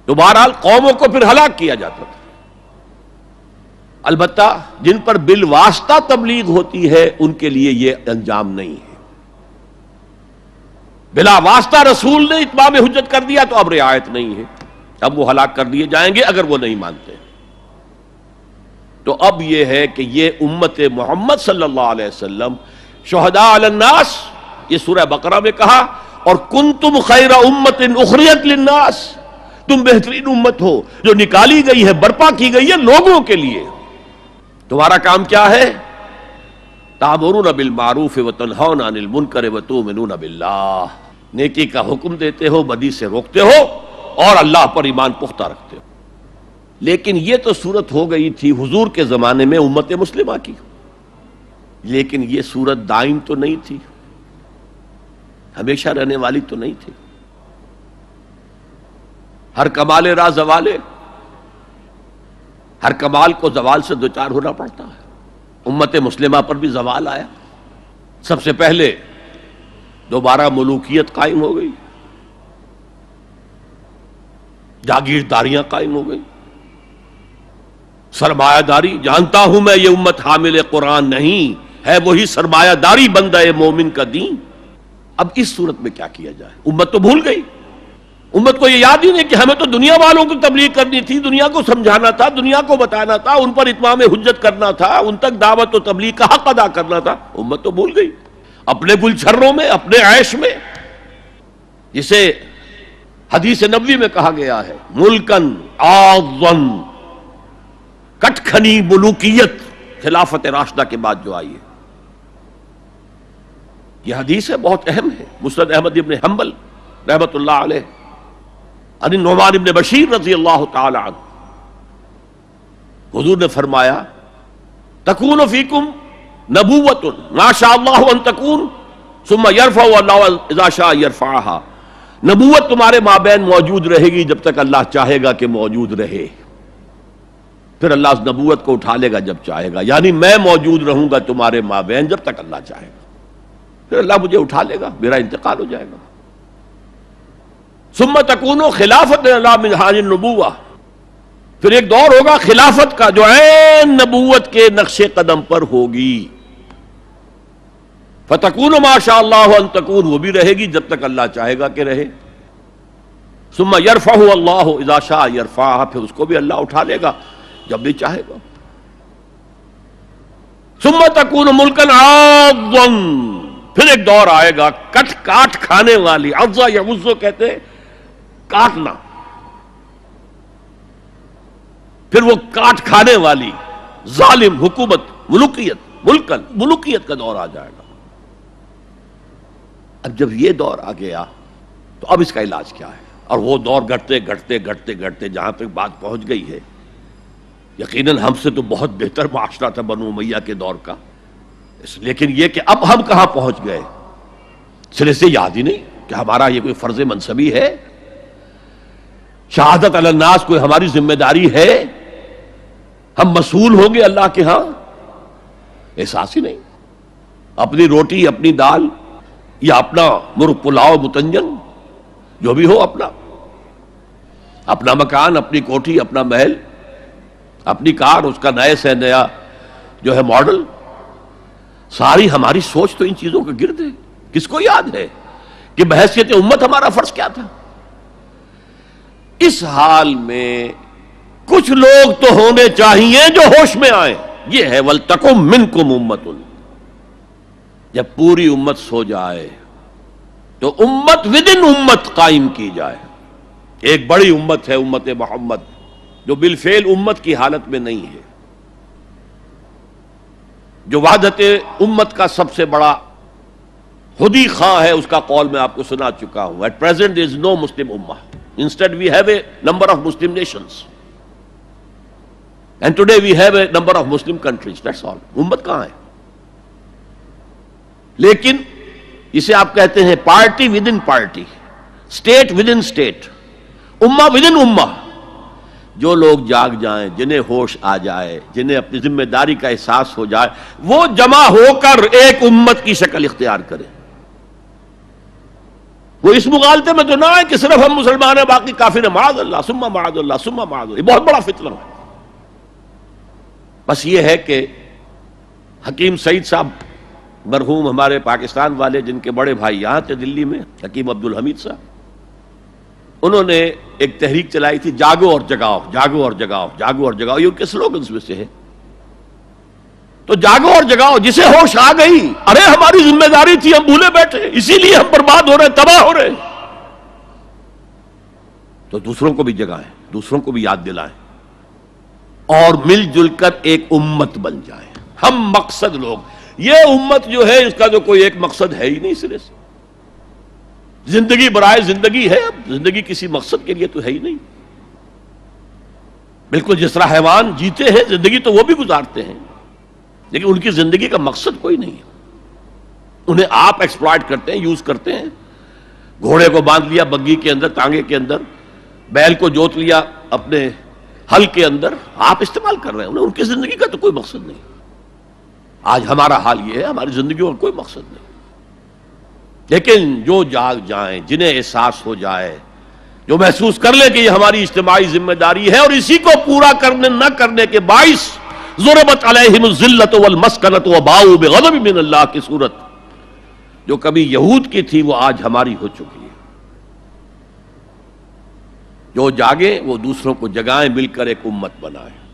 تو بہرحال قوموں کو پھر ہلاک کیا جاتا تھا. البتہ جن پر بالواسطہ تبلیغ ہوتی ہے ان کے لیے یہ انجام نہیں ہے. بلا واسطہ رسول نے اتمام حجت کر دیا تو اب رعایت نہیں ہے، اب وہ ہلاک کر دیے جائیں گے اگر وہ نہیں مانتے. تو اب یہ ہے کہ یہ امت محمد صلی اللہ علیہ وسلم شہداء علی الناس، یہ سورہ بقرہ میں کہا، اور کنتم خیر امت اخرجت للناس، تم بہترین امت ہو جو نکالی گئی ہے، برپا کی گئی ہے لوگوں کے لیے. تمہارا کام کیا ہے؟ تأمرون بالمعروف وتنہون عن المنکر وتؤمنون باللہ، نیکی کا حکم دیتے ہو، بدی سے روکتے ہو، اور اللہ پر ایمان پختہ رکھتے ہو. لیکن یہ تو صورت ہو گئی تھی حضور کے زمانے میں امت مسلمہ کی، لیکن یہ صورت دائم تو نہیں تھی، ہمیشہ رہنے والی تو نہیں تھی. ہر کمال راہ زوالے، ہر کمال کو زوال سے دوچار ہونا پڑتا ہے. امت مسلمہ پر بھی زوال آیا. سب سے پہلے دوبارہ ملوکیت قائم ہو گئی، جاگیرداریاں قائم ہو گئی، سرمایہ داری. جانتا ہوں میں یہ امت حامل قرآن نہیں ہے، وہی سرمایہ داری بندہ مومن کا دین. اب اس صورت میں کیا کیا جائے؟ امت تو بھول گئی. امت کو یہ یاد ہی نہیں کہ ہمیں تو دنیا والوں کو تبلیغ کرنی تھی، دنیا کو سمجھانا تھا، دنیا کو بتانا تھا، ان پر اتمام حجت کرنا تھا، ان تک دعوت و تبلیغ کا حق ادا کرنا تھا. امت تو بھول گئی اپنے گلچھروں میں، اپنے عیش میں، جسے حدیث نبوی میں کہا گیا ہے ملکن اعظم، کٹکھنی ملوکیت خلافت راشدہ کے بعد جو آئی ہے. یہ حدیث ہے، بہت اہم ہے. مسند احمد ابن حنبل رحمت اللہ علیہ عن النعمان ابن بشیر رضی اللہ تعالی عنہ، حضور نے فرمایا تکون فیکم نبوۃ ما شاء اللہ ان تکون ثم یرفع اللہ اذا شاء یرفعها. نبوت تمہارے مابین موجود رہے گی جب تک اللہ چاہے گا کہ موجود رہے، پھر اللہ اس نبوت کو اٹھا لے گا جب چاہے گا. یعنی میں موجود رہوں گا تمہارے مابین جب تک اللہ چاہے گا، پھر اللہ مجھے اٹھا لے گا، میرا انتقال ہو جائے گا. ثم تکون خلافت اللہ من حاج النبوہ، پھر ایک دور ہوگا خلافت کا جو عین نبوت کے نقش قدم پر ہوگی. فتکون ما شاء اللہ ان تکون، وہ بھی رہے گی جب تک اللہ چاہے گا کہ رہے. ثم یرفع اللہ اذا شاء یرفعها، پھر اس کو بھی اللہ اٹھا لے گا جب بھی چاہے گا. ثم تکون ملکا عاضا، پھر ایک دور آئے گا کٹ کاٹ کھانے والی، عضا یعض کہتے ہیں کاٹنا، پھر وہ کاٹ کھانے والی ظالم حکومت، ملوکیت، ملکن ملوکیت کا دور آ جائے گا. اب جب یہ دور آ گیا تو اب اس کا علاج کیا ہے؟ اور وہ دور گھٹتے گھٹتے گھٹتے گھٹتے جہاں تک بات پہنچ گئی ہے، یقیناً ہم سے تو بہت بہتر معاشرہ تھا بنو امیہ کے دور کا، لیکن یہ کہ اب ہم کہاں پہنچ گئے، سرے سے یاد ہی نہیں کہ ہمارا یہ کوئی فرض منصبی ہے، شہادت علی الناس کوئی ہماری ذمہ داری ہے، ہم مسئول ہوں گے اللہ کے ہاں. احساس ہی نہیں. اپنی روٹی، اپنی دال، یا اپنا مرغ پلاؤ متنجن جو بھی ہو، اپنا مکان، اپنی کوٹھی، اپنا محل، اپنی کار، اس کا نئے سے نیا جو ہے ماڈل، ساری ہماری سوچ تو ان چیزوں کے گرد ہے. کس کو یاد ہے کہ بحیثیت امت ہمارا فرض کیا تھا؟ اس حال میں کچھ لوگ تو ہونے چاہیے جو ہوش میں آئیں. یہ ہے وَلْتَكُمْ مِنْكُمْ أُمَّةٌ. جب پوری امت سو جائے تو امت ودن امت قائم کی جائے. ایک بڑی امت ہے امت محمد جو بالفعل امت کی حالت میں نہیں ہے، جو وحدت امت کا سب سے بڑا خودی خواہ ہے. اس کا قول میں آپ کو سنا چکا ہوں. At present there is no Muslim ummah. Instead we have a number of Muslim nations. And today we have a number of Muslim countries. That's all. امت کہاں ہے؟ لیکن اسے آپ کہتے ہیں party with in party, state with in state, امہ with in امہ. جو لوگ جاگ جائیں، جنہیں ہوش آ جائے، جنہیں اپنی ذمہ داری کا احساس ہو جائے، وہ جمع ہو کر ایک امت کی شکل اختیار کریں. وہ اس مغالطے میں تو نہ ہے کہ صرف ہم مسلمان ہیں باقی کافر ہیں، معاذ اللہ ثم معاذ اللہ ثم معاذ اللہ، یہ بہت بڑا فتنہ ہے۔ بس یہ ہے کہ حکیم سعید صاحب مرحوم ہمارے پاکستان والے، جن کے بڑے بھائی یہاں تھے دلی میں، حکیم عبدالحمید صاحب، انہوں نے ایک تحریک چلائی تھی، جاگو اور جگاؤ، جاگو اور جگاؤ، جاگو اور جگاؤ، یہ ان کے سلوگنز میں سے ہے۔ تو جاگو اور جگاؤ، جسے ہوش آ گئی، ارے ہماری ذمہ داری تھی، ہم بھولے بیٹھے، اسی لیے ہم برباد ہو رہے، تباہ ہو رہے، تو دوسروں کو بھی جگائیں، دوسروں کو بھی یاد دلائیں، اور مل جل کر ایک امت بن جائیں۔ ہم مقصد لوگ، یہ امت جو ہے اس کا جو کوئی ایک مقصد ہے ہی نہیں سرے سے، زندگی برائے زندگی ہے، اب زندگی کسی مقصد کے لیے تو ہے ہی نہیں، بالکل جس طرح حیوان جیتے ہیں زندگی تو وہ بھی گزارتے ہیں، لیکن ان کی زندگی کا مقصد کوئی نہیں ہے، انہیں آپ ایکسپلائٹ کرتے ہیں، یوز کرتے ہیں، گھوڑے کو باندھ لیا بگی کے اندر، ٹانگے کے اندر، بیل کو جوت لیا اپنے حل کے اندر، آپ استعمال کر رہے ہیں انہیں، ان کی زندگی کا تو کوئی مقصد نہیں۔ آج ہمارا حال یہ ہے، ہماری زندگیوں کا کوئی مقصد نہیں، لیکن جو جاگ جائیں، جنہیں احساس ہو جائے، جو محسوس کر لے کہ یہ ہماری اجتماعی ذمہ داری ہے، اور اسی کو پورا کرنے نہ کرنے کے باعث ضربت علیہم الذلۃ والمسکنۃ وباؤوا بغضب من اللہ کی صورت جو کبھی یہود کی تھی وہ آج ہماری ہو چکی ہے۔ جو جاگے وہ دوسروں کو جگائیں، مل کر ایک امت بنائیں۔